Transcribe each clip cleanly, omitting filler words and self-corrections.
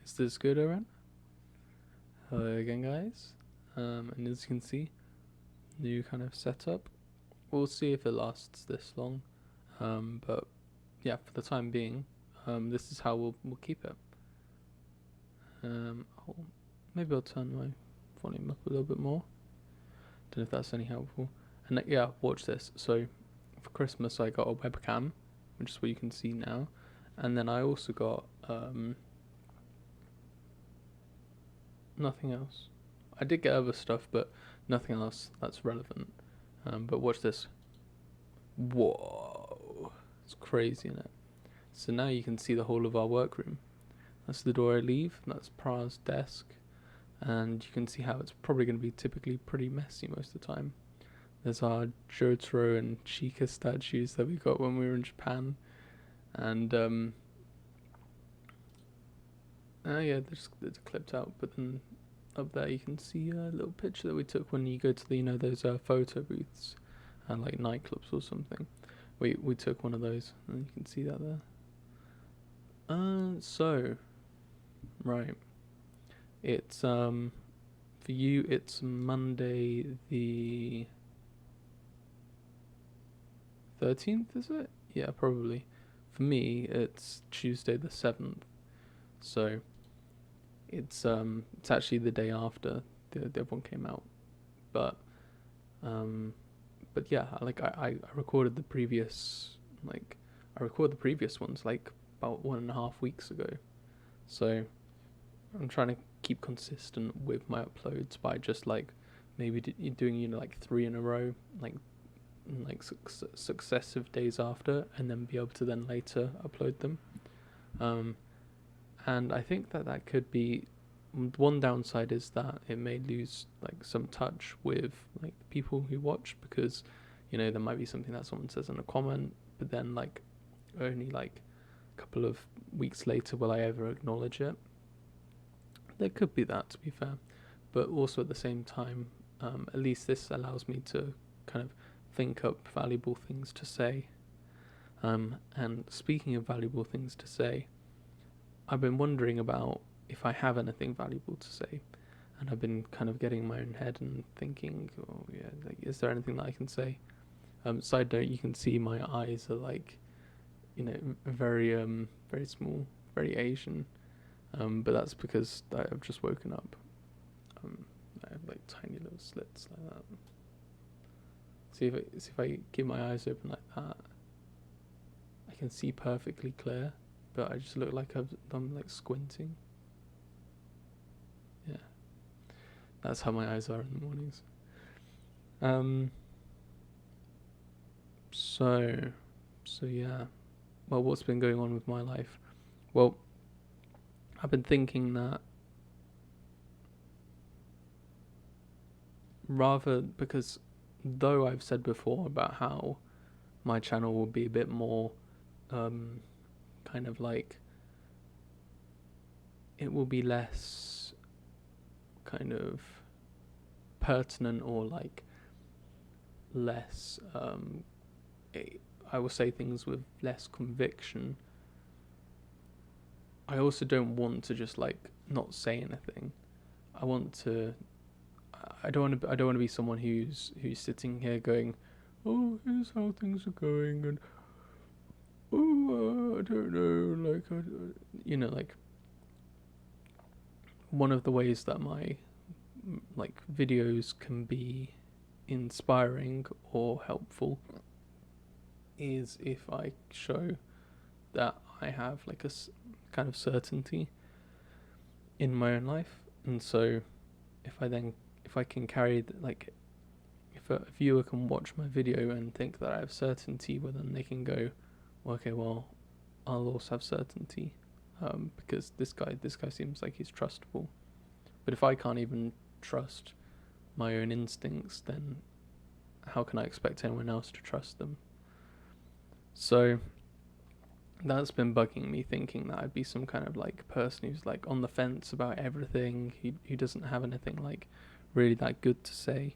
Is this good, Aaron? Hello again, guys. And as you can see, new kind of setup. We'll see if it lasts this long. But yeah, for the time being, this is how we'll keep it. Maybe I'll turn my volume up a little bit more. Don't know if that's any helpful. And yeah, watch this. So for Christmas, I got a webcam, which is what you can see now, and then I also got nothing else. I did get other stuff, but nothing else that's relevant. But watch this. Whoa, it's crazy, isn't it? So now you can see the whole of our workroom. That's the door I leave. That's Pra's desk, and you can see how it's probably going to be typically pretty messy most of the time. There's our Jotaro and Chica statues that we got when we were in Japan, and yeah, they're clipped out. But then up there you can see a little picture that we took when you go to the those photo booths, and like nightclubs or something. We took one of those, and you can see that there. So right, it's for you it's Monday the 13th, is it? Yeah, probably. For me, it's Tuesday the 7th. So it's actually the day after the other one came out. But um but yeah, I recorded the previous I recorded the previous ones like about 1.5 weeks ago. So I'm trying to keep consistent with my uploads by just like maybe doing like 3 in a row, like successive days after, and then be able to then later upload them. And I think that could be one downside is that it may lose like some touch with like the people who watch, because there might be something that someone says in a comment, but then like only like a couple of weeks later will I ever acknowledge it. There could be that, to be fair, but also at the same time, at least this allows me to kind of think up valuable things to say. And speaking of valuable things to say, I've been wondering about if I have anything valuable to say, and I've been kind of getting in my own head and thinking, oh yeah, like, is there anything that I can say? Side note, you can see my eyes are like, very very small, very Asian, but that's because I've just woken up. I have like tiny little slits like that. See if I keep my eyes open like that, I can see perfectly clear, but I just look like I'm like squinting. Yeah, that's how my eyes are in the mornings. Um. So, so yeah. Well, what's been going on with my life? Well, I've been thinking that rather because though I've said before about how my channel will be a bit more kind of like it will be less kind of pertinent or like less I will say things with less conviction. I also don't want to just like not say anything. I want to I don't want to be someone who's sitting here going, "Oh, here's how things are going," and "Oh, I don't know," like one of the ways that my like videos can be inspiring or helpful is if I show that I have like a kind of certainty in my own life, and so if I can carry like if a viewer can watch my video and think that I have certainty, well then they can go, well, okay, well I'll also have certainty, because this guy seems like he's trustable. But if I can't even trust my own instincts, then how can I expect anyone else to trust them? So that's been bugging me, thinking that I'd be some kind of like person who's like on the fence about everything, who doesn't have anything like really that good to say.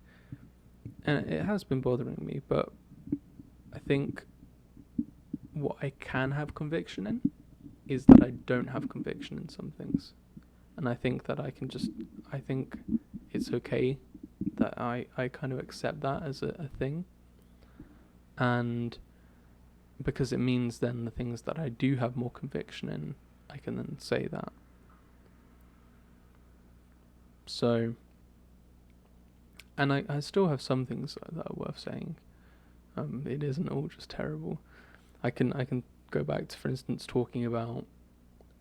And it has been bothering me, but I think what I can have conviction in is that I don't have conviction in some things. and I think that I think it's okay that I kind of accept that as a thing, and because it means then the things that I do have more conviction in, I can then say that. So, and I still have some things that are worth saying. It isn't all just terrible. I can go back to, for instance, talking about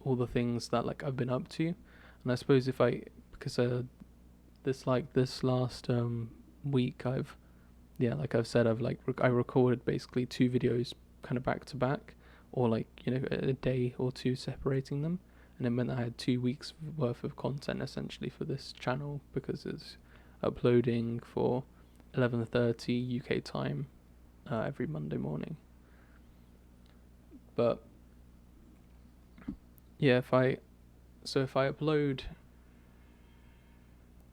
all the things that like I've been up to, and I suppose if I because this last week like I've said, I've like I recorded basically 2 videos kind of back to back, or like a day or two separating them, and it meant I had 2 weeks worth of content essentially for this channel, because it's uploading for 11:30 UK time every Monday morning. But yeah, if I upload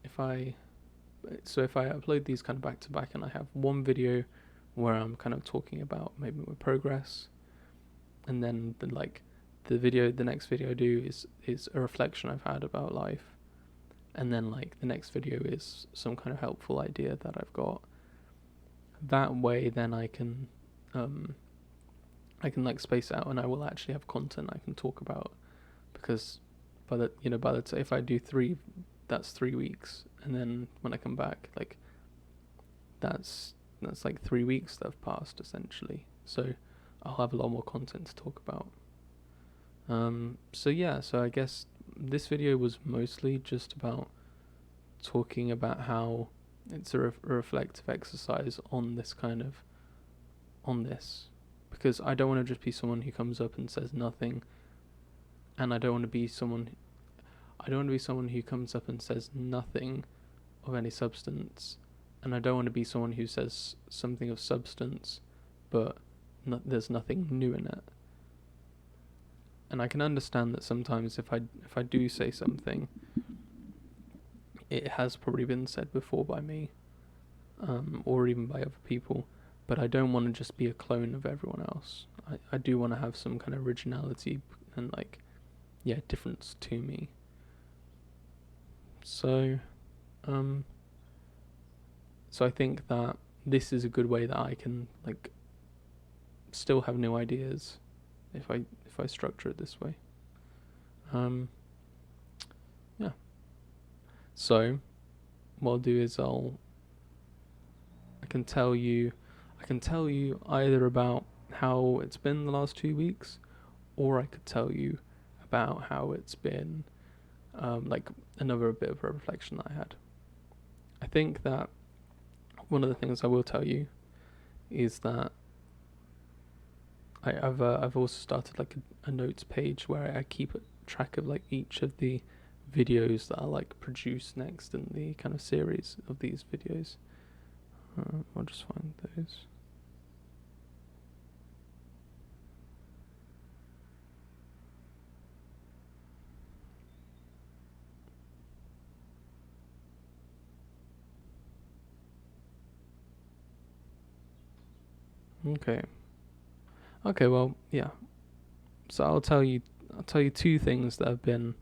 if I upload these kind of back to back, and I have one video where I'm kind of talking about maybe my progress, and then the next video I do is a reflection I've had about life, and then like the next video is some kind of helpful idea that I've got. That way, then I can like space out, and I will actually have content I can talk about, because if I do 3, that's 3 weeks, and then when I come back, like that's like 3 weeks that have passed essentially. So I'll have a lot more content to talk about. So I guess this video was mostly just about talking about how it's a reflective exercise on this, because I don't want to just be someone who comes up and says nothing, and I don't want to be someone who comes up and says nothing of any substance, and I don't want to be someone who says something of substance but there's nothing new in it. And I can understand that sometimes if I do say something, it has probably been said before by me, or even by other people, but I don't want to just be a clone of everyone else. I do want to have some kind of originality and difference to me. So I think that this is a good way that I can still have new ideas if I structure it this way. Yeah. So what I'll do is I can tell you either about how it's been the last 2 weeks, or I could tell you about how it's been, another bit of a reflection that I had. I think that one of the things I will tell you is that I've also started a notes page where I keep track of each of the videos that I produce next in the kind of series of these videos. I'll just find those. Okay, well, yeah. So I'll tell you 2 things that have been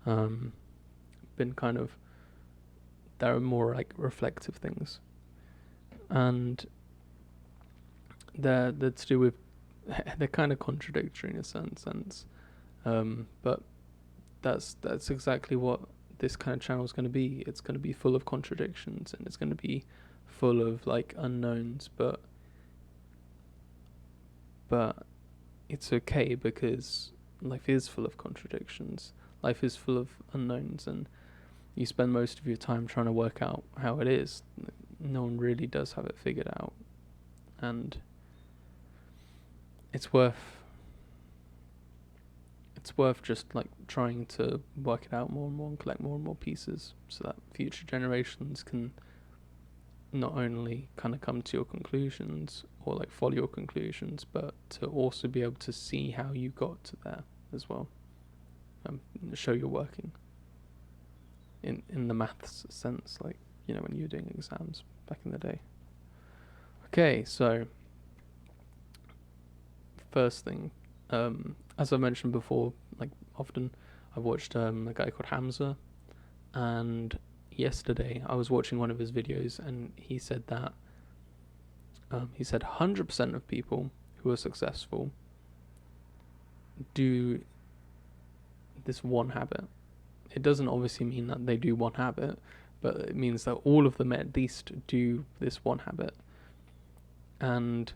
kind of, that are more reflective things, and they're to do with they're kind of contradictory in a certain sense, but that's exactly what this kind of channel is going to be. It's going to be full of contradictions, and it's going to be full of unknowns, but it's okay, because life is full of contradictions. Life is full of unknowns, and you spend most of your time trying to work out how it is. No one really does have it figured out, and it's worth just trying to work it out more and more and collect more and more pieces, so that future generations can not only kind of come to your conclusions or follow your conclusions, but to also be able to see how you got to there as well, show you're working in the maths sense, when you were doing exams back in the day. Okay, so first thing, as I mentioned before, often I've watched a guy called Hamza, and yesterday I was watching one of his videos, and he said that he said 100% of people who are successful do this one habit. It doesn't obviously mean that they do one habit, but it means that all of them at least do this one habit. And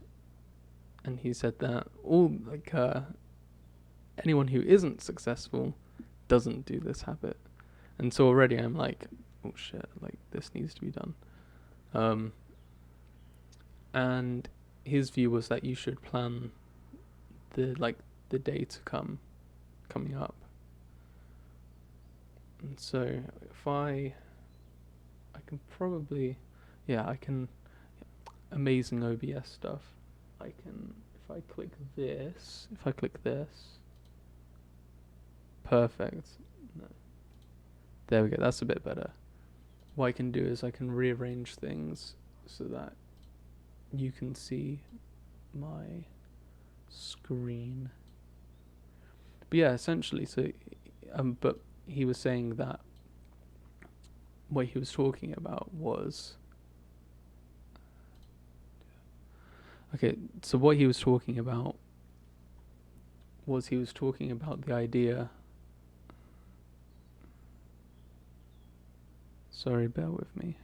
he said that all anyone who isn't successful doesn't do this habit. And so already I'm like, oh shit, like this needs to be done. And his view was that you should plan the day to coming up. And so if I can probably, I can, amazing OBS stuff. I can, if I click this, perfect. No. There we go, that's a bit better. What I can do is I can rearrange things so that you can see my screen. But yeah, essentially, so, but he was saying that what he was talking about was, okay, so what he was talking about was the idea, sorry, bear with me.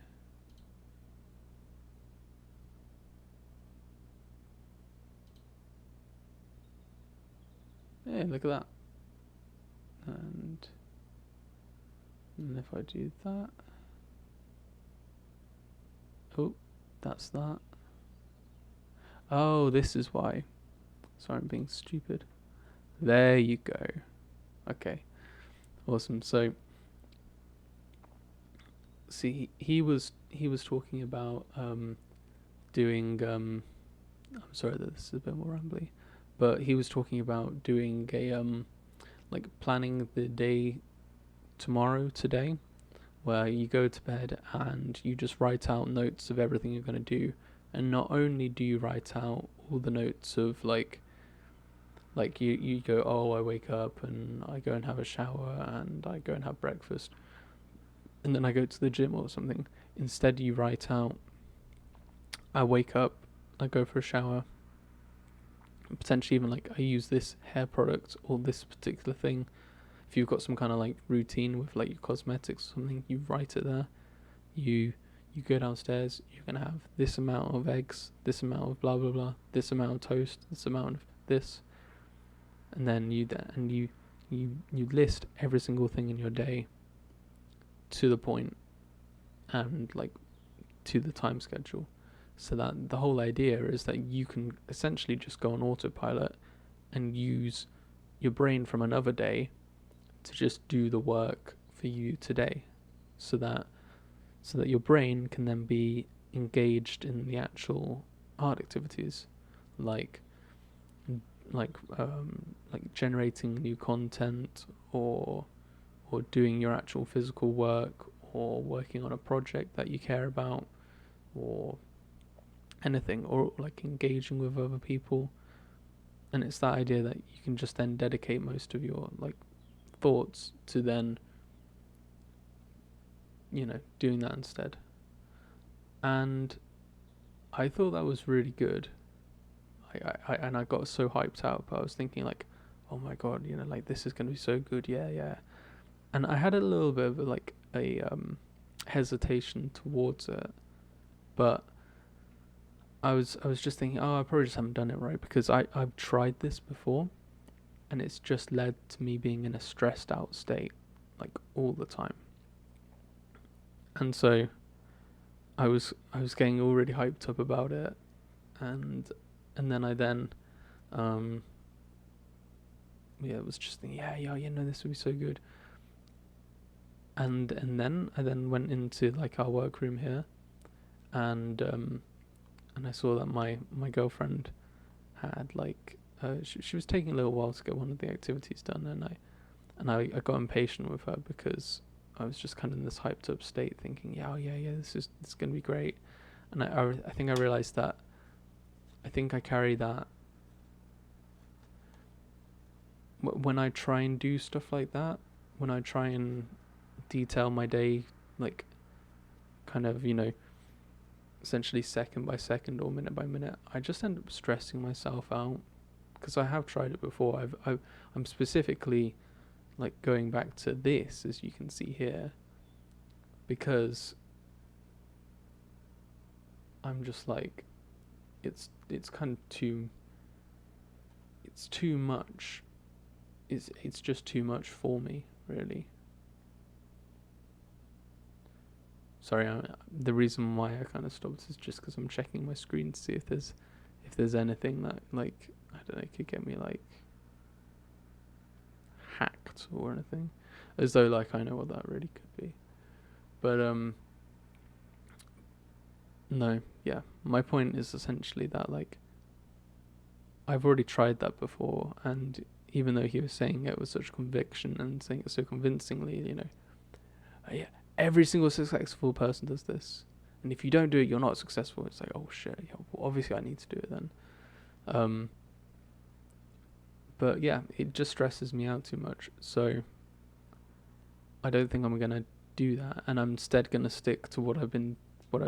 Hey, look at that. And if I do that, oh, that's that. Oh, this is why. Sorry, I'm being stupid. There you go. Okay, awesome. So, see, he was talking about doing. I'm sorry that this is a bit more rambly, but he was talking about doing a like planning the day today, where you go to bed and you just write out notes of everything you're going to do. And not only do you write out all the notes of like you go, oh, I wake up and I go and have a shower and I go and have breakfast and then I go to the gym or something. Instead you write out, I wake up, I go for a shower, potentially even like I use this hair product or this particular thing. If you've got some kind of like routine with like your cosmetics or something, you write it there. You go downstairs, you can have this amount of eggs, this amount of blah blah blah, this amount of toast, this amount of this, and then you list every single thing in your day to the point and like to the time schedule, so that the whole idea is that you can essentially just go on autopilot and use your brain from another day to just do the work for you today, so that your brain can then be engaged in the actual art activities, like generating new content, or doing your actual physical work, or working on a project that you care about, or anything, or like engaging with other people. And it's that idea that you can just then dedicate most of your like thoughts to then, doing that instead. And I thought that was really good. I got so hyped up. I was thinking like, oh my god, like this is gonna be so good. Yeah. And I had a little bit of like a hesitation towards it, but I was just thinking, oh, I probably just haven't done it right, because I've tried this before, and it's just led to me being in a stressed out state like all the time. And so I was getting all really hyped up about it, and then I was just thinking, this would be so good. And then I went into like our workroom here, and I saw that my girlfriend had like she was taking a little while to get one of the activities done, and I got impatient with her, because I was just kind of in this hyped up state, thinking, this is gonna be great. And I think I realized that I think I carry that when I try and do stuff like that. when I try and detail my day, like kind of, essentially second by second or minute by minute, I just end up stressing myself out because I have tried it before. I'm specifically like going back to this, as you can see here, because I'm just like, it's kind of too much. It's just too much for me, really. Sorry, the reason why I kind of stopped is just because I'm checking my screen to see if there's anything that, like, I don't know, could get me like hacked or anything, as though like I know what that really could be. But no, yeah. My point is essentially that, like, I've already tried that before, and even though he was saying it with such conviction and saying it so convincingly, yeah, every single successful person does this, and if you don't do it, you're not successful. It's like, oh shit, yeah, well, obviously I need to do it then. But yeah, it just stresses me out too much, so I don't think I'm gonna do that, and I'm instead gonna stick to what I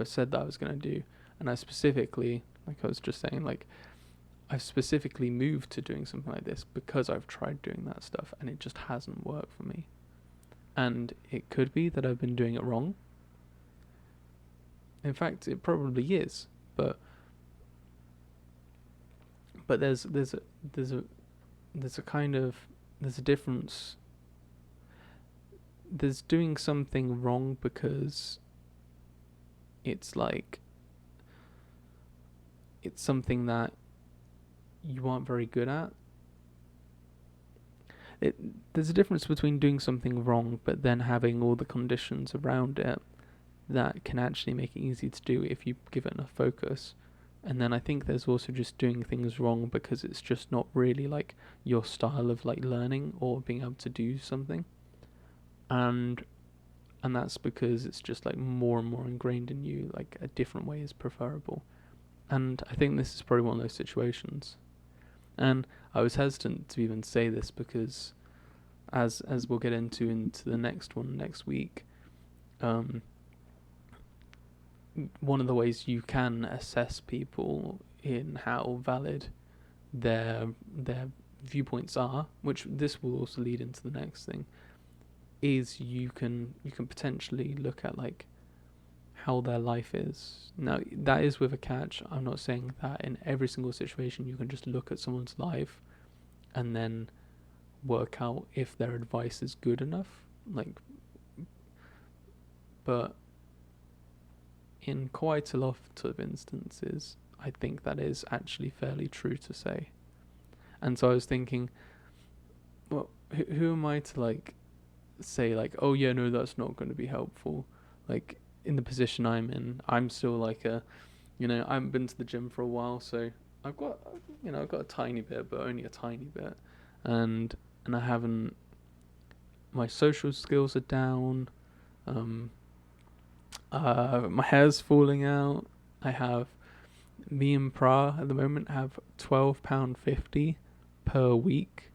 said that I was gonna do. And I specifically, like I was just saying, like, I've specifically moved to doing something like this because I've tried doing that stuff and it just hasn't worked for me. And it could be that I've been doing it wrong. In fact, it probably is, but there's a difference. There's doing something wrong because it's like, it's something that you aren't very good at. There's a difference between doing something wrong but then having all the conditions around it that can actually make it easy to do if you give it enough focus. And then I think there's also just doing things wrong because it's just not really like your style of like learning or being able to do something. And that's because it's just like more and more ingrained in you, like a different way is preferable. And I think this is probably one of those situations. And I was hesitant to even say this because, as we'll get into the next one next week, one of the ways you can assess people in how valid their viewpoints are, which this will also lead into the next thing, is you can potentially look at like how their life is. Now, that is with a catch. I'm not saying that in every single situation you can just look at someone's life and then work out if their advice is good enough. Like, but in quite a lot of instances, I think that is actually fairly true to say. And so I was thinking, well, who am I to like say like, oh yeah, no, that's not going to be helpful. Like, in the position I'm in, I'm still like I haven't been to the gym for a while, so I've got a tiny bit, but only a tiny bit, and I haven't. My social skills are down. My hair's falling out. Me and Pra at the moment have £12.50 per week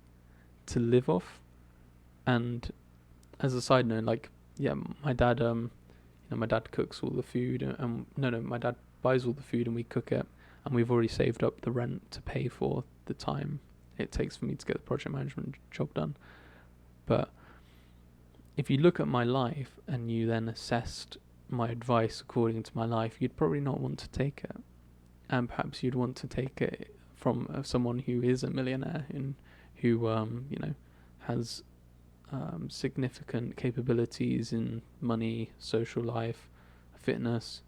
to live off, and as a side note, like, yeah, my dad my dad cooks all the food, and my dad buys all the food and we cook it, and we've already saved up the rent to pay for the time it takes for me to get the project management job done. But if you look at my life and you then assessed my advice according to my life, you'd probably not want to take it, and perhaps you'd want to take it from someone who is a millionaire and who has significant capabilities in money, social life, fitness,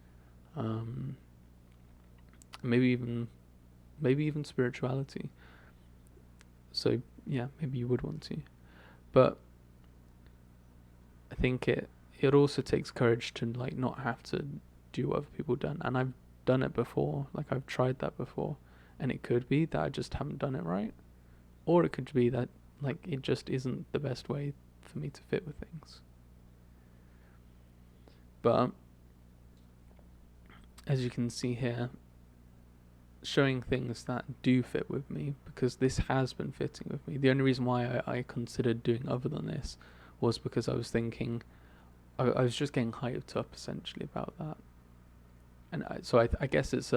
maybe even spirituality. So yeah, maybe you would want to, but I think it also takes courage to like not have to do what other people done. And I've done it before, like I've tried that before, and it could be that I just haven't done it right, or it could be that like it just isn't the best way for me to fit with things. But as you can see here, showing things that do fit with me, because this has been fitting with me. The only reason why I considered doing other than this was because I was thinking, I was just getting hyped up essentially about that. And I guess it's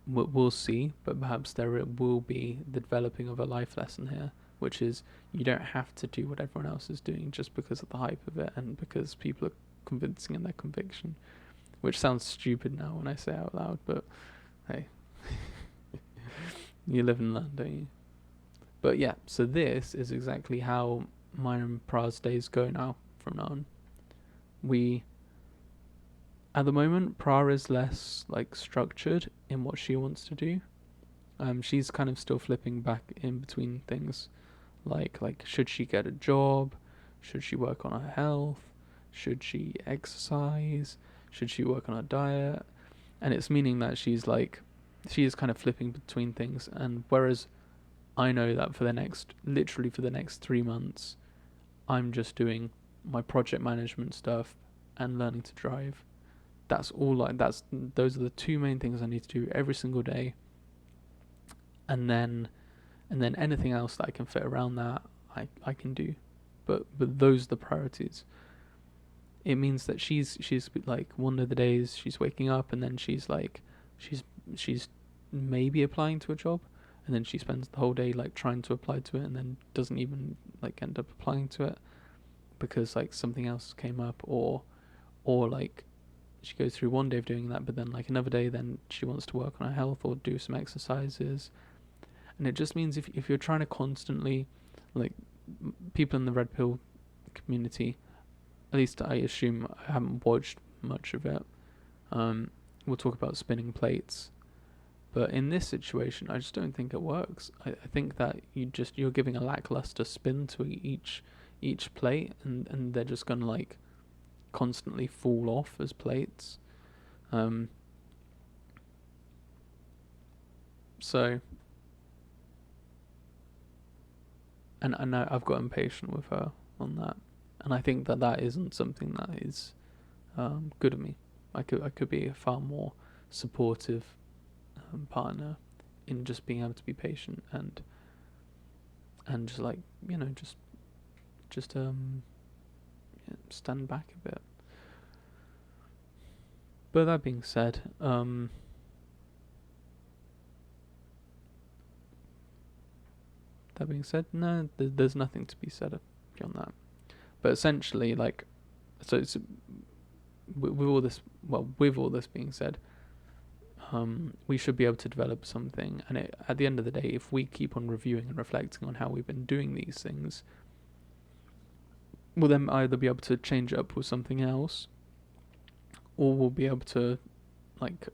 we'll see, but perhaps there will be the developing of a life lesson here, which is you don't have to do what everyone else is doing just because of the hype of it and because people are convincing in their conviction, which sounds stupid now when I say it out loud, but hey, you live and learn, don't you? But yeah, so this is exactly how mine and Pra's days go now from now on. At the moment, Pra is less like structured in what she wants to do. She's kind of still flipping back in between things, like should she get a job, should she work on her health, should she exercise, should she work on her diet, and it's meaning that she is kind of flipping between things. And whereas I know that literally for the next 3 months, I'm just doing my project management stuff and learning to drive. Those are the two main things I need to do every single day. And then anything else that I can fit around that, I can do. But those are the priorities. It means that she's like, one of the days she's waking up and then she's maybe applying to a job, and then she spends the whole day like trying to apply to it and then doesn't even like end up applying to it because like something else came up, or like she goes through one day of doing that, but then like another day then she wants to work on her health or do some exercises. And it just means if you're trying to constantly, like, people in the red pill community, at least I assume, I haven't watched much of it, we'll talk about spinning plates, but in this situation I just don't think it works. I think that you're giving a lackluster spin to each plate, and they're just gonna like constantly fall off as plates. So, and I know I've got impatient with her on that, and I think that isn't something that is good of me. I could be a far more supportive partner in just being able to be patient and just like, just stand back a bit. But that being said, no, there's nothing to be said beyond that. But essentially, like, so it's with all this being said, we should be able to develop something, and at the end of the day, if we keep on reviewing and reflecting on how we've been doing these things, we'll then either be able to change it up with something else, or we'll be able to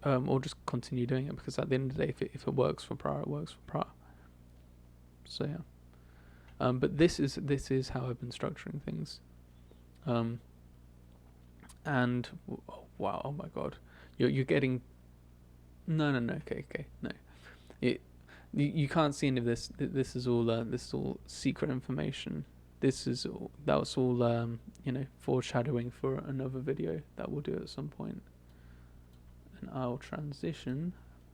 or just continue doing it, because at the end of the day, if it works for Pra, it works for Pra. So yeah, but this is how I've been structuring things, and wow, oh my god, you're getting no, okay, no, you can't see any of this. This is all secret information. That was all foreshadowing for another video that we'll do at some point. And I'll transition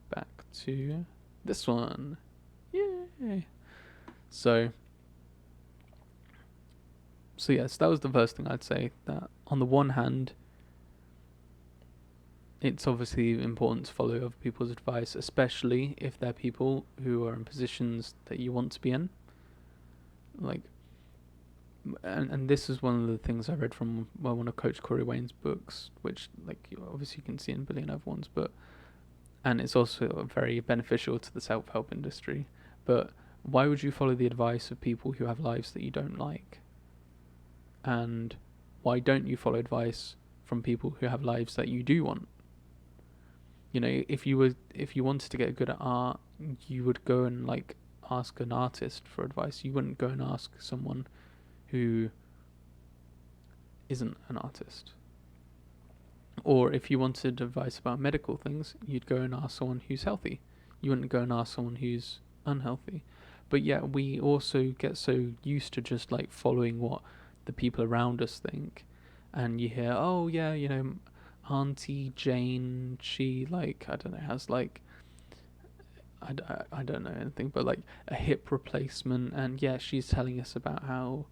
back to this one. Yay! So yes, that was the first thing I'd say. That on the one hand, it's obviously important to follow other people's advice, especially if they're people who are in positions that you want to be in. Like, and this is one of the things I read from one of Coach Corey Wayne's books, which obviously you can see in a billion other ones, and it's also very beneficial to the self-help industry. But why would you follow the advice of people who have lives that you don't like? And why don't you follow advice from people who have lives that you do want? If you wanted to get good at art, you would go and ask an artist for advice. You wouldn't go and ask someone who isn't an artist. Or if you wanted advice about medical things, you'd go and ask someone who's healthy. You wouldn't go and ask someone who's unhealthy. But yeah, we also get so used to just following what the people around us think, and you hear, oh yeah, Auntie Jane, she I don't know, has I don't know anything, but a hip replacement, and yeah, she's telling us about how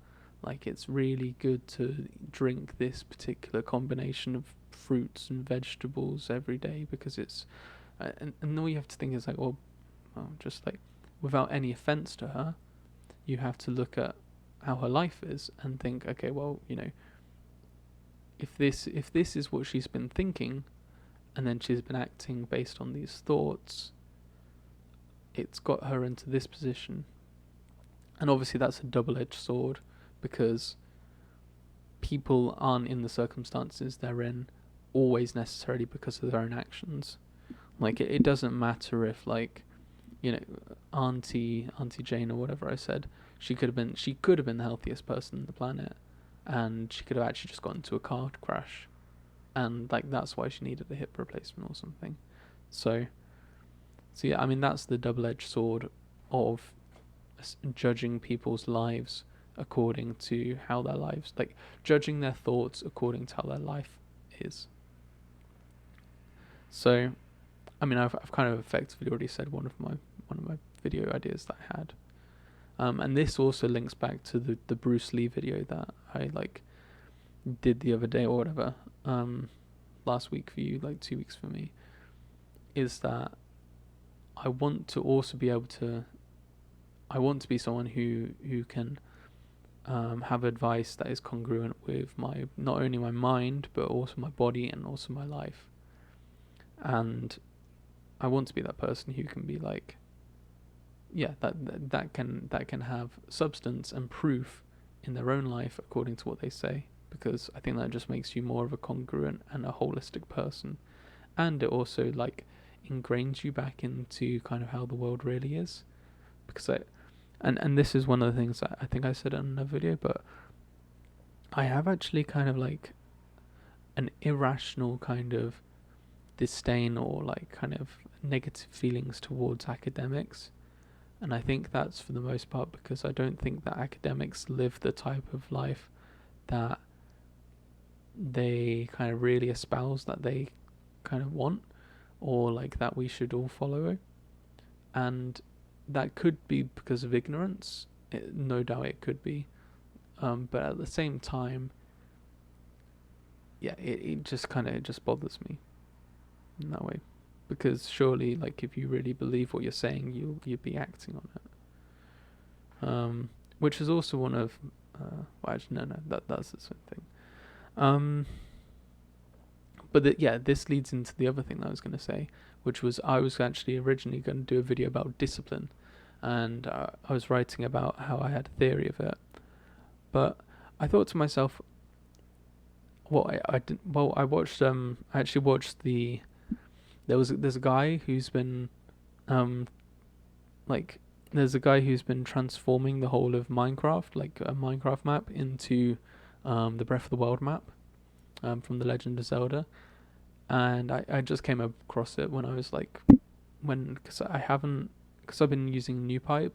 like it's really good to drink this particular combination of fruits and vegetables every day because it's and all you have to think is like, well, just like without any offense to her, you have to look at how her life is and think, okay, well, if this is what she's been thinking, and then she's been acting based on these thoughts, it's got her into this position. And obviously that's a double-edged sword, because people aren't in the circumstances they're in always necessarily because of their own actions. Like it doesn't matter if, like, Auntie Jane or whatever I said, she could have been the healthiest person on the planet, and she could have actually just got into a car crash, and like that's why she needed a hip replacement or something. So yeah, I mean that's the double-edged sword of judging people's lives according to how their lives, like judging their thoughts according to how their life is. So, I mean, I've kind of effectively already said one of my video ideas that I had, and this also links back to the Bruce Lee video that I like did the other day or whatever, last week for you, like 2 weeks for me. Is that I want to also be able to. I want to be someone who can have advice that is congruent with my, not only my mind but also my body and also my life. And I want to be that person who can be like, yeah, that can have substance and proof in their own life according to what they say, because I think that just makes you more of a congruent and a holistic person, and it also like ingrains you back into kind of how the world really is. Because and this is one of the things that I think I said in another video, but I have actually kind of like an irrational kind of disdain or like kind of negative feelings towards academics. And I think that's for the most part because I don't think that academics live the type of life that they kind of really espouse that they kind of want, or like that we should all follow. And that could be because of ignorance. No doubt it could be. But at the same time, yeah, it just kind of just bothers me in that way. Because surely, like, if you really believe what you're saying, you'd be acting on it. Which is also one of, well, actually, no, that's the same thing. But yeah, this leads into the other thing that I was going to say, which was I was actually originally going to do a video about discipline, and I was writing about how I had a theory of it. But I thought to myself, I watched I actually watched there's a guy who's been there's a guy who's been transforming the whole of Minecraft, like a Minecraft map, into the Breath of the Wild map from The Legend of Zelda. And I just came across it when I was like, because I've been using NewPipe,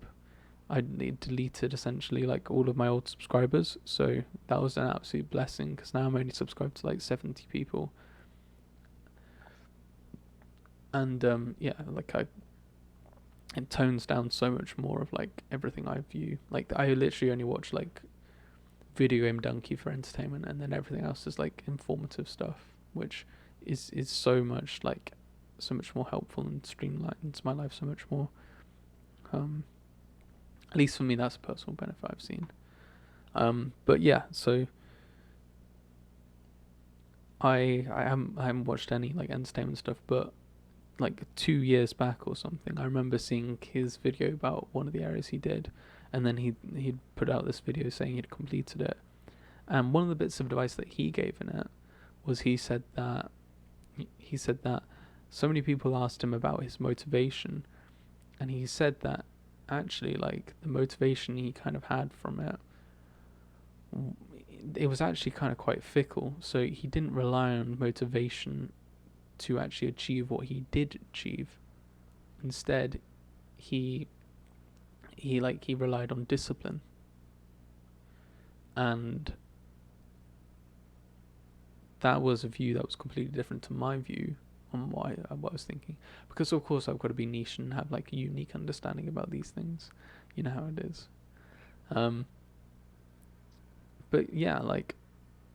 I deleted essentially like all of my old subscribers, so that was an absolute blessing because now I'm only subscribed to like 70 people. And yeah, like it tones down so much more of like everything I view. Like I literally only watch like Video Game Donkey for entertainment, and then everything else is like informative stuff, which is so much more helpful and streamlines my life so much more. At least for me, that's a personal benefit I've seen. But yeah, so I haven't watched any like entertainment stuff, but like 2 years back or something, I remember seeing his video about one of the areas he did, and then he'd put out this video saying he'd completed it. And one of the bits of advice that he gave in it was he said that so many people asked him about his motivation, and he said that actually like the motivation he kind of had from it was actually kind of quite fickle. So he didn't rely on motivation to actually achieve what he did achieve. Instead, he relied on discipline. And that was a view that was completely different to my view on what I was thinking. Because of course I've got to be niche and have like a unique understanding about these things. You know how it is. but yeah, like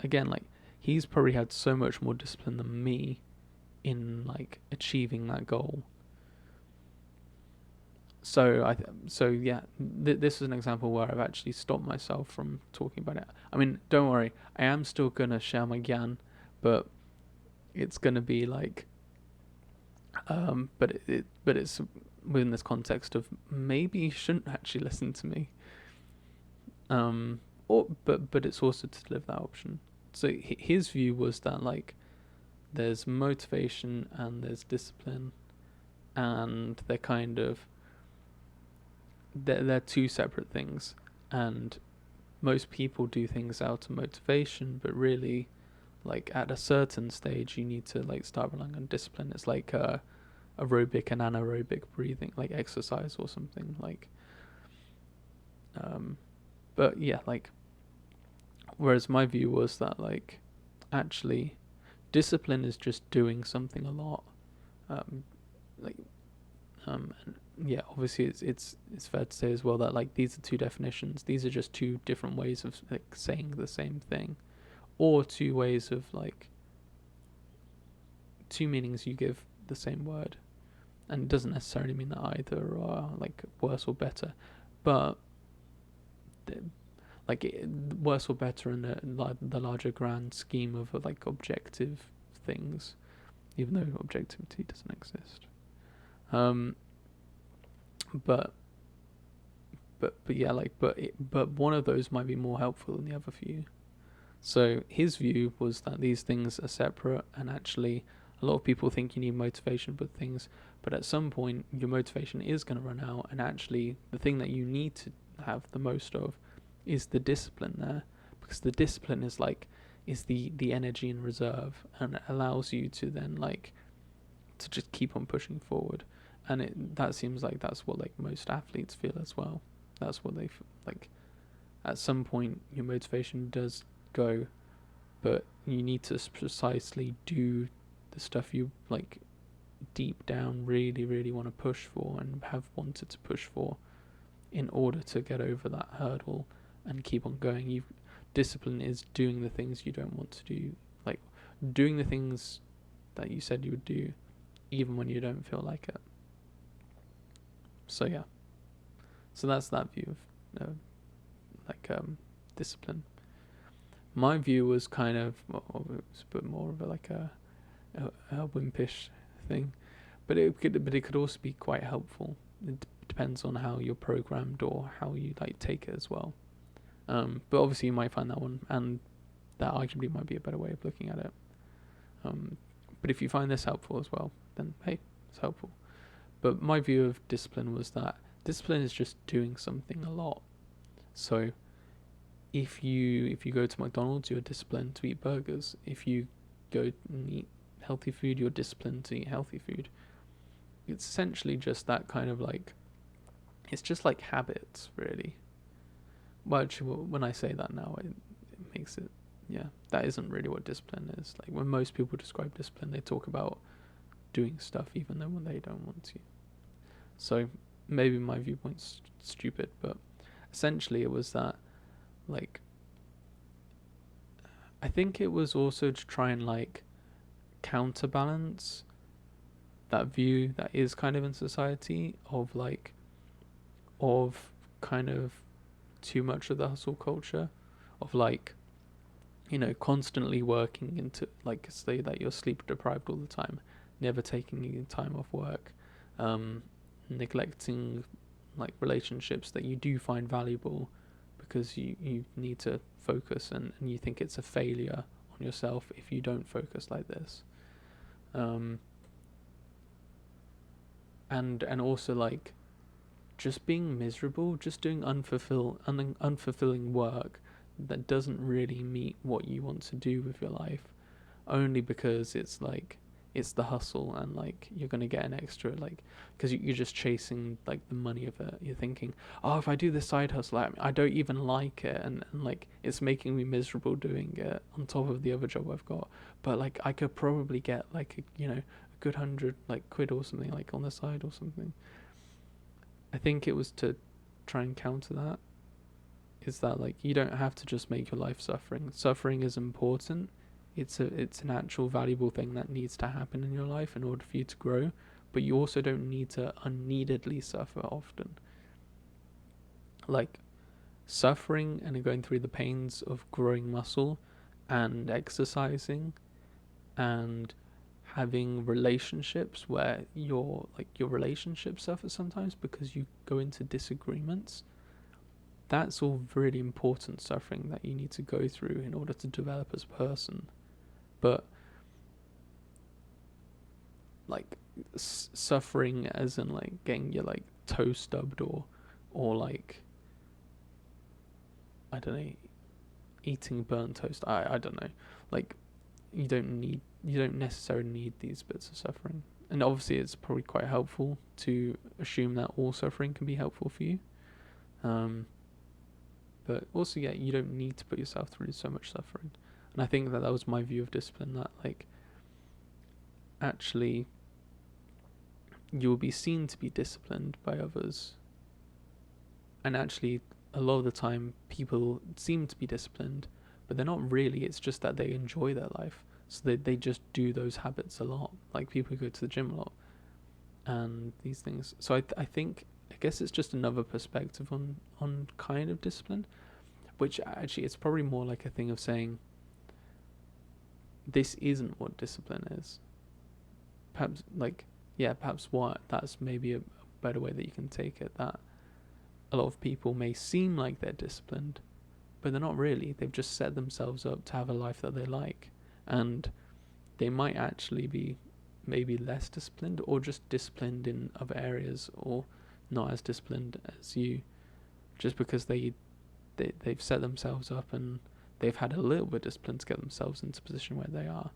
again, like he's probably had so much more discipline than me in like achieving that goal. So yeah, this is an example where I've actually stopped myself from talking about it. I mean, don't worry, I am still gonna share my gyan, but it's gonna be like, but it's within this context of maybe you shouldn't actually listen to me. Or but it's also to live that option. So his view was that like there's motivation and there's discipline, and they're two separate things, and most people do things out of motivation, but really like at a certain stage you need to like start relying on discipline. It's like aerobic and anaerobic breathing, like exercise or something like. But yeah, like whereas my view was that like actually discipline is just doing something a lot. um like and yeah, obviously it's fair to say as well that like these are two definitions. These are just two different ways of like saying the same thing, or two ways of like two meanings you give the same word, and it doesn't necessarily mean that either are like worse or better, but like worse or better in the larger grand scheme of like objective things, even though objectivity doesn't exist. Um, but yeah, like but one of those might be more helpful than the other view. So his view was that these things are separate, and actually a lot of people think you need motivation for things, but at some point your motivation is going to run out, and actually the thing that you need to have the most of is the discipline there, because the discipline is the energy in reserve, and it allows you to then like to just keep on pushing forward. And that seems like that's what like most athletes feel as well. That's what they like. At some point your motivation does go, but you need to precisely do the stuff you like deep down really really want to push for and have wanted to push for in order to get over that hurdle and keep on going. Discipline is doing the things you don't want to do, like doing the things that you said you would do even when you don't feel like it. So yeah, so that's that view of discipline. My view was kind of, well, it was a bit more of a wimpish thing, but it could also be quite helpful. It depends on how you're programmed or how you like take it as well. But obviously you might find that one, and that arguably might be a better way of looking at it. But if you find this helpful as well, then hey, it's helpful. But my view of discipline was that discipline is just doing something a lot. So if you go to McDonald's, you're disciplined to eat burgers. If you go and eat healthy food, you're disciplined to eat healthy food. It's essentially just that kind of like, it's just like habits, really. Well, actually, when I say that now, it makes it, yeah, that isn't really what discipline is. Like when most people describe discipline, they talk about doing stuff even though when they don't want to. So maybe my viewpoint's stupid, but essentially it was that, like, I think it was also to try and like counterbalance that view that is kind of in society of like, of kind of too much of the hustle culture, of like, you know, constantly working into like, say that you're sleep deprived all the time, never taking any time off work, neglecting like relationships that you do find valuable because you need to focus, and you think it's a failure on yourself if you don't focus like this. And also like just being miserable, just doing unfulfilling work that doesn't really meet what you want to do with your life, only because it's like it's the hustle, and like you're gonna get an extra, like, because you're just chasing like the money of it. You're thinking, oh, if I do this side hustle, I don't even like it, and like it's making me miserable doing it on top of the other job I've got, but like I could probably get like a good 100 like quid or something like on the side or something. I think it was to try and counter that, is that like you don't have to just make your life suffering. Suffering is important. It's an actual valuable thing that needs to happen in your life in order for you to grow, but you also don't need to unneededly suffer often. Like suffering and going through the pains of growing muscle and exercising and having relationships where your relationship suffers sometimes because you go into disagreements. That's all really important suffering that you need to go through in order to develop as a person. But like suffering as in like getting your like toe stubbed or like I don't know, eating burnt toast. I don't know. Like you don't necessarily need these bits of suffering. And obviously it's probably quite helpful to assume that all suffering can be helpful for you. But also, yeah, you don't need to put yourself through so much suffering. And I think that was my view of discipline, that like actually you will be seen to be disciplined by others. And actually a lot of the time people seem to be disciplined, but they're not really. It's just that they enjoy their life. So they just do those habits a lot. Like people who go to the gym a lot and these things. So I think, I guess it's just another perspective on kind of discipline, which actually it's probably more like a thing of saying this isn't what discipline is. Perhaps that's maybe a better way that you can take it, that a lot of people may seem like they're disciplined, but they're not really. They've just set themselves up to have a life that they like, and they might actually be maybe less disciplined or just disciplined in other areas, or not as disciplined as you, just because they've set themselves up and they've had a little bit of discipline to get themselves into a position where they are,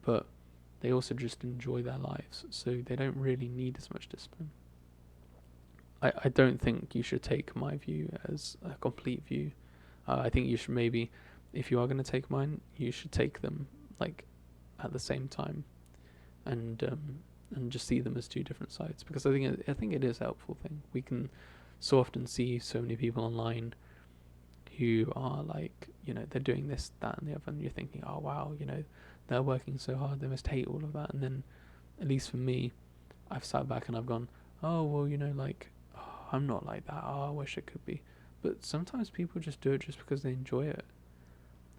but they also just enjoy their lives, so they don't really need as much discipline. I don't think you should take my view as a complete view. I think you should maybe, if you are going to take mine, you should take them like at the same time, and just see them as two different sides, because I think it is a helpful thing. We can so often see so many people online who are like, they're doing this, that, and the other, and you're thinking, oh wow, they're working so hard, they must hate all of that. And then, at least for me, I've sat back and I've gone, oh well, like, oh, I'm not like that. Oh, I wish it could be. But sometimes people just do it just because they enjoy it.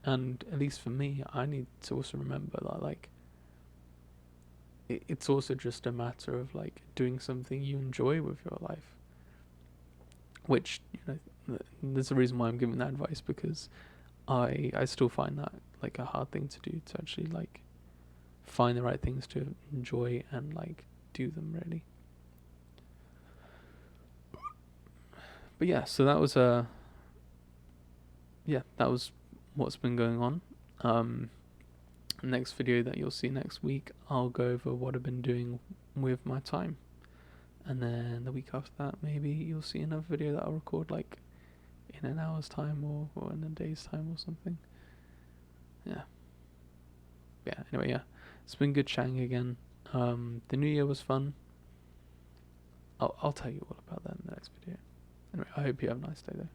And at least for me, I need to also remember that, like, it's also just a matter of like doing something you enjoy with your life. Which, there's a reason why I'm giving that advice, because I still find that like a hard thing to do, to actually like find the right things to enjoy and like do them really. But yeah, so that was that was what's been going on. Next video that you'll see next week, I'll go over what I've been doing with my time, and then the week after that, maybe you'll see another video that I'll record like in an hour's time or in a day's time or something. Anyway, it's been good chatting again. The new year was fun. I'll tell you all about that in the next video. Anyway, I hope you have a nice day though.